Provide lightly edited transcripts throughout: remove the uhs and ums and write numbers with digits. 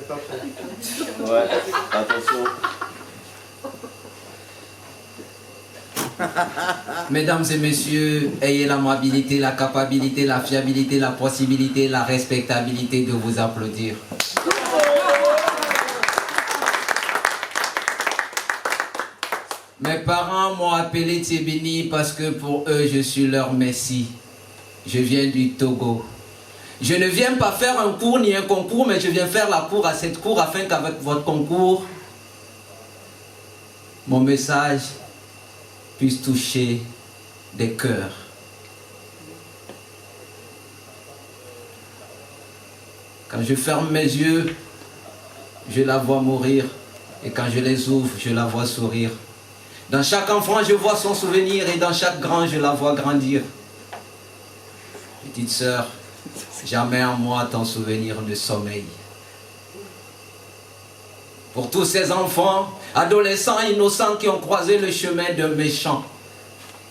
Ouais, attention. Mesdames et messieurs, ayez l'amabilité, la capacité, la fiabilité, la possibilité, la respectabilité de vous applaudir. Mes parents m'ont appelé Thiébéni parce que pour eux, je suis leur messie. Je viens du Togo. Je ne viens pas faire un cours ni un concours, mais je viens faire la cour à cette cour afin qu'avec votre concours, mon message puisse toucher des cœurs. Quand je ferme mes yeux, je la vois mourir. Et quand je les ouvre, je la vois sourire. Dans chaque enfant, je vois son souvenir. Et dans chaque grand, je la vois grandir. Petite sœur, jamais en moi ton souvenir de sommeil. Pour tous ces enfants, adolescents, innocents qui ont croisé le chemin d'un méchant.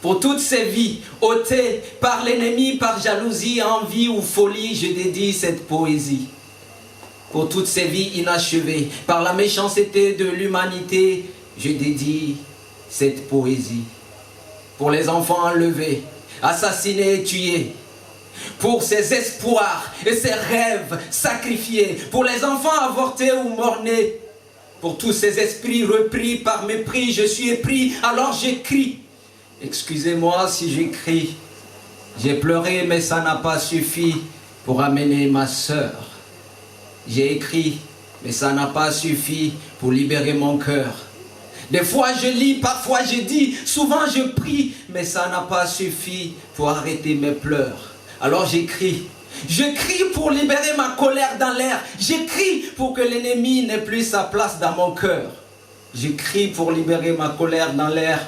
Pour toutes ces vies ôtées par l'ennemi, par jalousie, envie ou folie, je dédie cette poésie. Pour toutes ces vies inachevées, par la méchanceté de l'humanité, je dédie cette poésie. Pour les enfants enlevés, assassinés et tués. Pour ces espoirs et ces rêves sacrifiés. Pour les enfants avortés ou morts-nés. Pour tous ces esprits repris par mépris, je suis épris, alors j'écris. Excusez-moi si j'écris. J'ai pleuré, mais ça n'a pas suffi pour amener ma sœur. J'ai écrit, mais ça n'a pas suffi pour libérer mon cœur. Des fois je lis, parfois je dis, souvent je prie, mais ça n'a pas suffi pour arrêter mes pleurs. Alors j'écris. J'écris pour libérer ma colère dans l'air. J'écris pour que l'ennemi n'ait plus sa place dans mon cœur. J'écris pour libérer ma colère dans l'air,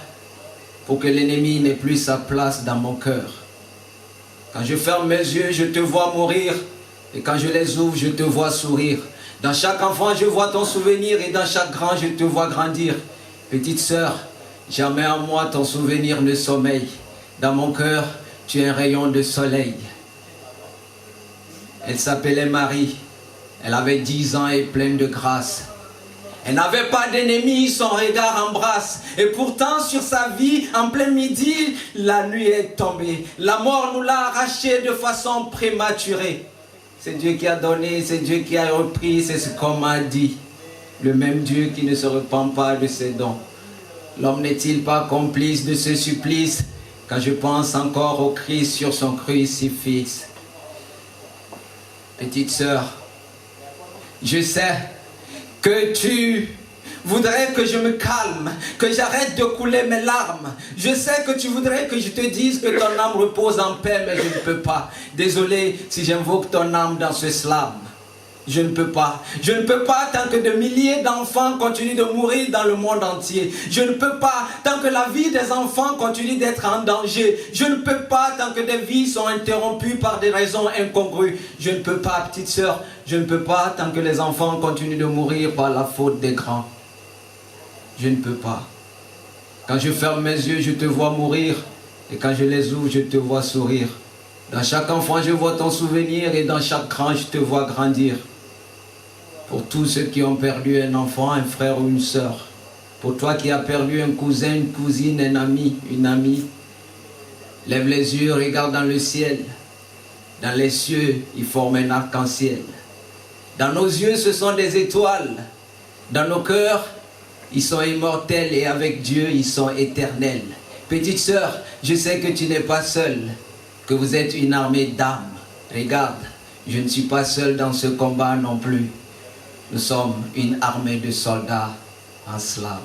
pour que l'ennemi n'ait plus sa place dans mon cœur. Quand je ferme mes yeux, je te vois mourir. Et quand je les ouvre, je te vois sourire. Dans chaque enfant, je vois ton souvenir. Et dans chaque grand, je te vois grandir. Petite sœur, jamais en moi ton souvenir ne sommeille. Dans mon cœur, tu es un rayon de soleil. Elle s'appelait Marie. Elle avait 10 ans et pleine de grâce. Elle n'avait pas d'ennemi, son regard embrasse. Et pourtant, sur sa vie, en plein midi, la nuit est tombée. La mort nous l'a arrachée de façon prématurée. C'est Dieu qui a donné, c'est Dieu qui a repris, c'est ce qu'on m'a dit. Le même Dieu qui ne se repent pas de ses dons. L'homme n'est-il pas complice de ce supplice? Quand je pense encore au Christ sur son crucifix. Petite sœur, je sais que tu voudrais que je me calme, que j'arrête de couler mes larmes. Je sais que tu voudrais que je te dise que ton âme repose en paix, mais je ne peux pas. Désolé si j'invoque ton âme dans ce slam. Je ne peux pas. Je ne peux pas tant que de milliers d'enfants continuent de mourir dans le monde entier. Je ne peux pas tant que la vie des enfants continue d'être en danger. Je ne peux pas tant que des vies sont interrompues par des raisons incongrues. Je ne peux pas, petite sœur, je ne peux pas tant que les enfants continuent de mourir par la faute des grands. Je ne peux pas. Quand je ferme mes yeux, je te vois mourir. Et quand je les ouvre, je te vois sourire. Dans chaque enfant, je vois ton souvenir. Et dans chaque grand, je te vois grandir. Pour tous ceux qui ont perdu un enfant, un frère ou une sœur. Pour toi qui as perdu un cousin, une cousine, un ami, une amie. Lève les yeux, regarde dans le ciel. Dans les cieux, ils forment un arc-en-ciel. Dans nos yeux, ce sont des étoiles. Dans nos cœurs, ils sont immortels et avec Dieu, ils sont éternels. Petite sœur, je sais que tu n'es pas seule, que vous êtes une armée d'âmes. Regarde, je ne suis pas seul dans ce combat non plus. Nous sommes une armée de soldats en slam.